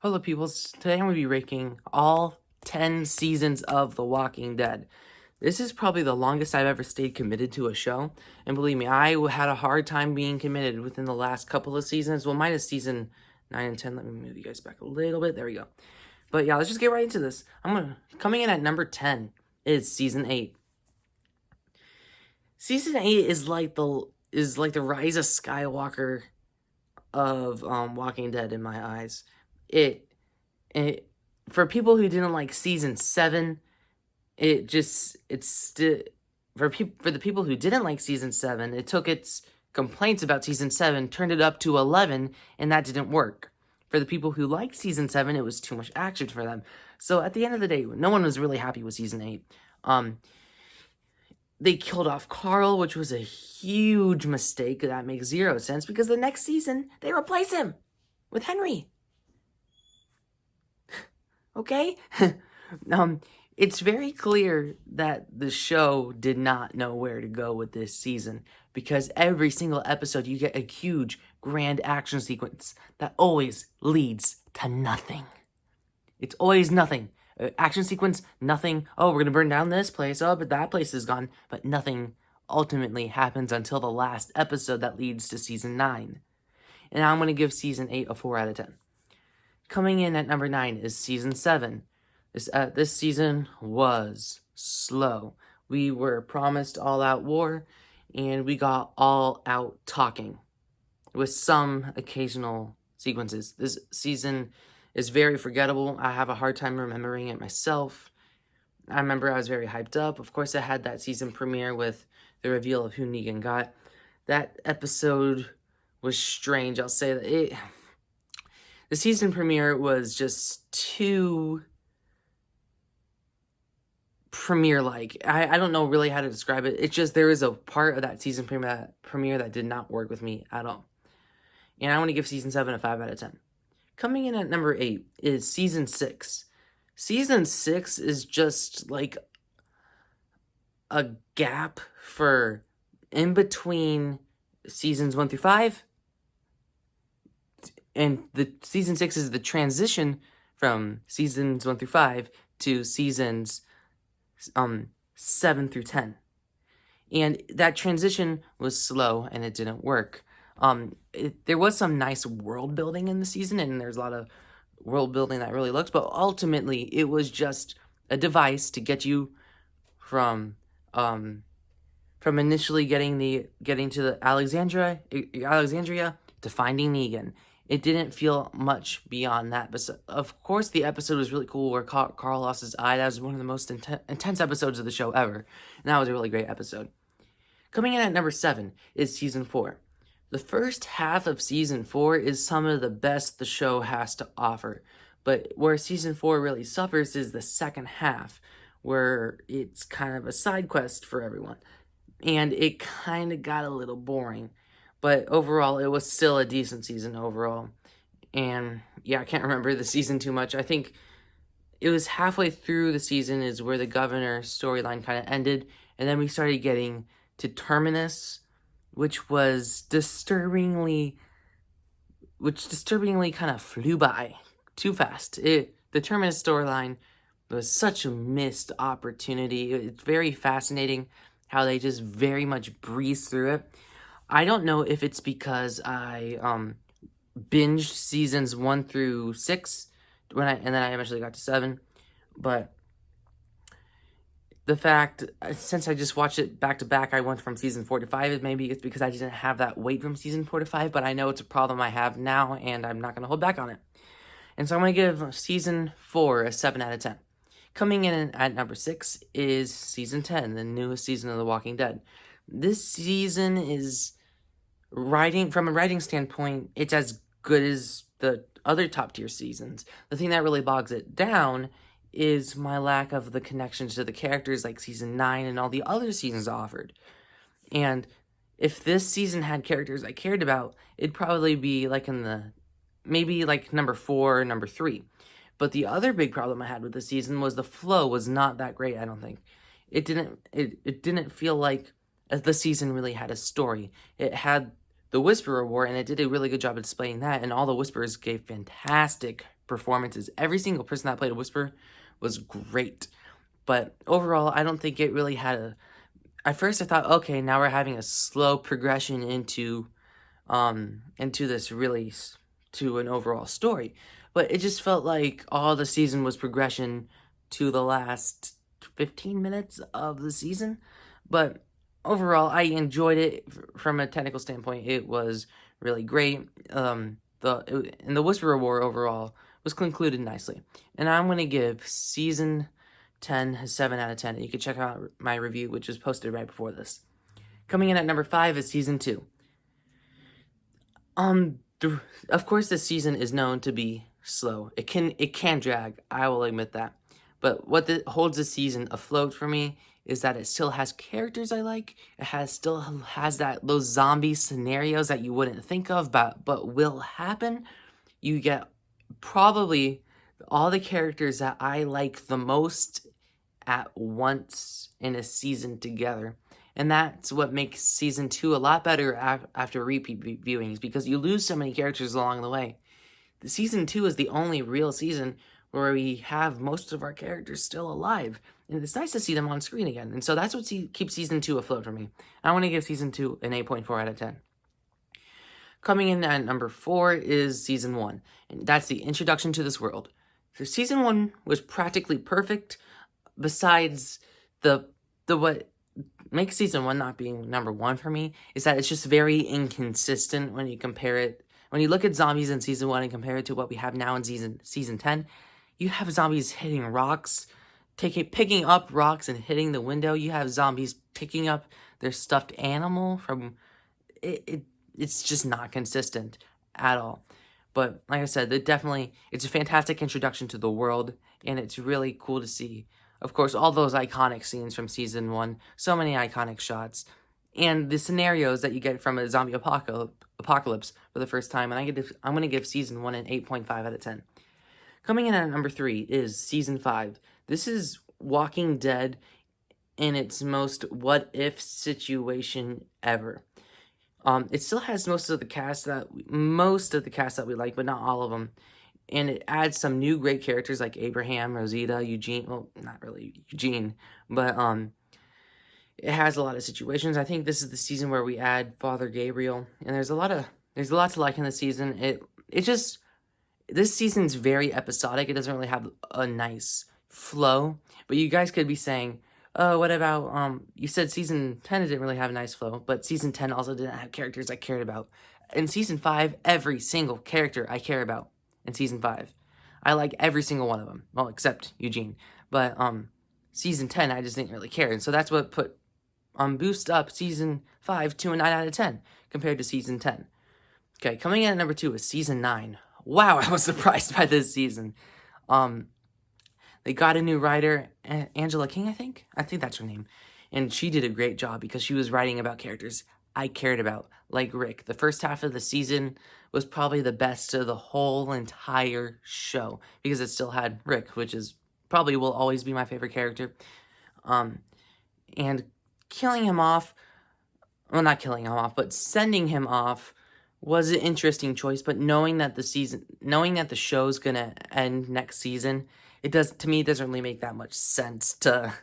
Hello, peoples. Today I'm going to be ranking all 10 seasons of The Walking Dead. This is probably the longest I've ever stayed committed to a show. And believe me, I had a hard time being committed within the last couple of seasons. Well, minus season 9 and 10. Let me move you guys back a little bit. There we go. But yeah, let's just get right into this. Coming in at number 10 is season 8. Season 8 is like the Rise of Skywalker of Walking Dead in my eyes. It for people who didn't like season 7, for the people who didn't like season 7, it took its complaints about season 7, turned it up to 11, and that didn't work. For the people who liked season 7, it was too much action for them. So at the end of the day, no one was really happy with season 8. They killed off Carl, which was a huge mistake. That makes zero sense because the next season, they replace him with Henry. Okay? It's very clear that the show did not know where to go with this season because every single episode you get a huge, grand action sequence that always leads to nothing. It's always nothing. Action sequence, nothing. Oh, we're going to burn down this place. Oh, but that place is gone. But nothing ultimately happens until the last episode that leads to season 9. And I'm going to give season 8 a 4 out of 10. Coming in at number 9 is season 7. This season was slow. We were promised all-out war, and we got all-out talking with some occasional sequences. This season is very forgettable. I have a hard time remembering it myself. I remember I was very hyped up. Of course, I had that season premiere with the reveal of who Negan got. That episode was strange. I'll say that the season premiere was just too premiere-like. I don't know really how to describe it. It's just there is a part of that season premiere that did not work with me at all. And I want to give season 7 a 5 out of 10. Coming in at number 8 is season 6. Season 6 is just like a gap for in between seasons 1 through 5. And the season 6 is the transition from seasons 1 through 5 to seasons 7 through 10. And that transition was slow and it didn't work. There was some nice world building in the season, and there's a lot of world building that really looks, but ultimately it was just a device to get you from initially getting to the Alexandria to finding Negan. It didn't feel much beyond that. But of course, the episode was really cool where Carl lost his eye. That was one of the most intense episodes of the show ever, and that was a really great episode. Coming in at number 7 is season 4. The first half of season 4 is some of the best the show has to offer, but where season 4 really suffers is the second half, where it's kind of a side quest for everyone, and it kind of got a little boring, but overall, it was still a decent season overall, and yeah, I can't remember the season too much. I think it was halfway through the season is where the governor storyline kind of ended, and then we started getting to Terminus, which disturbingly kind of flew by too fast. The Terminus storyline was such a missed opportunity. It's very fascinating how they just very much breeze through it. I don't know if it's because I binged seasons 1 through 6 and then I eventually got to 7, but the fact, since I just watched it back to back, I went from season 4 to 5. Maybe it's because I didn't have that weight from season 4 to 5, but I know it's a problem I have now, and I'm not going to hold back on it. And so I'm going to give season 4 a 7 out of 10. Coming in at number 6 is season 10, the newest season of The Walking Dead. This season is from a writing standpoint, it's as good as the other top tier seasons. The thing that really bogs it down is my lack of the connections to the characters like season 9 and all the other seasons offered. And if this season had characters I cared about, it'd probably be like maybe like number 4 or number 3. But the other big problem I had with this season was the flow was not that great, I don't think. It didn't feel like the season really had a story. It had the Whisperer War, and it did a really good job of displaying that, and all the Whisperers gave fantastic performances. Every single person that played a Whisperer was great. But overall, I don't think it really had a... At first, I thought, okay, now we're having a slow progression into this really to an overall story. But it just felt like all the season was progression to the last 15 minutes of the season. But overall, I enjoyed it from a technical standpoint. It was really great. The Whisperer War overall was concluded nicely. And I'm going to give Season 10 a 7 out of 10. You can check out my review, which was posted right before this. Coming in at number 5 is Season 2. Of course, this season is known to be slow. It can drag, I will admit that. But what holds the season afloat for me is that it still has characters I like. It still has those zombie scenarios that you wouldn't think of, but will happen. You get probably all the characters that I like the most at once in a season together. And that's what makes Season 2 a lot better after repeat viewings, because you lose so many characters along the way. The Season 2 is the only real season where we have most of our characters still alive. And it's nice to see them on screen again. And so that's what keeps Season 2 afloat for me. I want to give Season 2 an 8.4 out of 10. Coming in at number 4 is Season 1. And that's the introduction to this world. So Season 1 was practically perfect, besides what makes Season 1 not being number 1 for me is that it's just very inconsistent when you compare it. When you look at zombies in Season 1 and compare it to what we have now in Season 10, you have zombies hitting rocks, picking up rocks and hitting the window. You have zombies picking up their stuffed animal from... It's just not consistent at all. But like I said, it's a fantastic introduction to the world, and it's really cool to see. Of course, all those iconic scenes from Season 1, so many iconic shots, and the scenarios that you get from a zombie apocalypse for the first time, and I'm going to give Season 1 an 8.5 out of 10. Coming in at number 3 is Season 5. This is Walking Dead in its most what-if situation ever. It still has most of the cast that we like, but not all of them. And it adds some new great characters like Abraham, Rosita, Eugene. Well, not really Eugene, but it has a lot of situations. I think this is the season where we add Father Gabriel, and there's a lot to like in the season. This season's very episodic. It doesn't really have a nice flow. But you guys could be saying, oh, what about, you said Season 10 didn't really have a nice flow, but Season 10 also didn't have characters I cared about. In Season 5, every single character I care about in Season 5. I like every single one of them. Well, except Eugene. But, Season 10, I just didn't really care. And so that's what boost up Season 5 to a 9 out of 10 compared to Season 10. Okay, coming in at number 2 is Season 9. Wow, I was surprised by this season. They got a new writer, Angela King, I think that's her name. And she did a great job because she was writing about characters I cared about, like Rick. The first half of the season was probably the best of the whole entire show because it still had Rick, which is probably will always be my favorite character. And killing him off, well, not killing him off, but sending him off was an interesting choice. But knowing that the show's gonna end next season, it doesn't really make that much sense to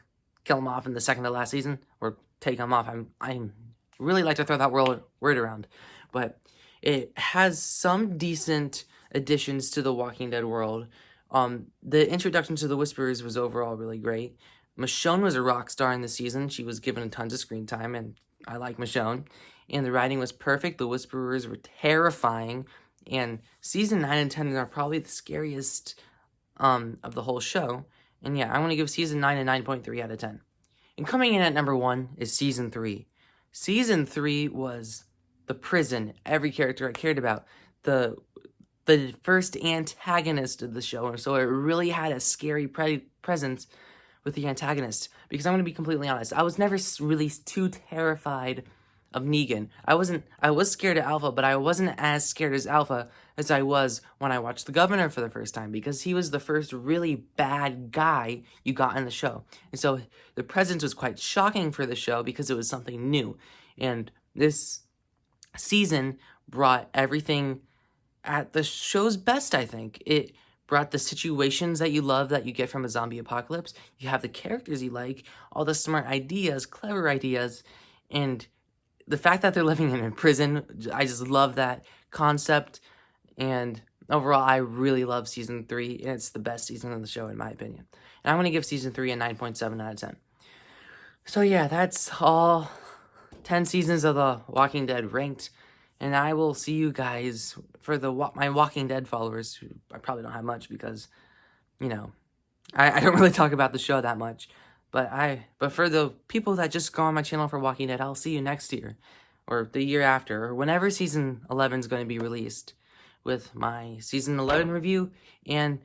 kill him off in the second to last season or take him off. I really like to throw that word around, but it has some decent additions to the Walking Dead world. The introduction to the Whisperers was overall really great. Michonne was a rock star in the season. She was given tons of screen time, and I like Michonne. And the writing was perfect. The Whisperers were terrifying, and Season 9 and 10 are probably the scariest of the whole show. And yeah, I want to give Season 9 a 9.3 out of 10. And coming in at number 1 is Season 3. Season 3 was the prison, every character I cared about, the first antagonist of the show, and so it really had a scary presence with the antagonist. Because I'm going to be completely honest, I was never really too terrified of Negan. I was scared of Alpha, but I wasn't as scared as Alpha as I was when I watched The Governor for the first time, because he was the first really bad guy you got in the show. And so the presence was quite shocking for the show because it was something new. And this season brought everything at the show's best, I think. It brought the situations that you love that you get from a zombie apocalypse. You have the characters you like, all the smart ideas, clever ideas, and the fact that they're living in a prison. I just love that concept. And overall, I really love season 3, and it's the best season of the show in my opinion. And I'm going to give season 3 a 9.7 out of 10. So yeah, that's all 10 seasons of The Walking Dead ranked. And I will see you guys for my Walking Dead followers, who I probably don't have much because, you know, I don't really talk about the show that much. But for the people that just go on my channel for Walking Dead, I'll see you next year, or the year after, or whenever season 11 is going to be released, with my season 11 review and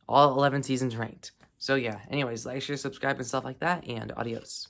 all 11 seasons ranked. So yeah, anyways, like, share, subscribe, and stuff like that, and adios.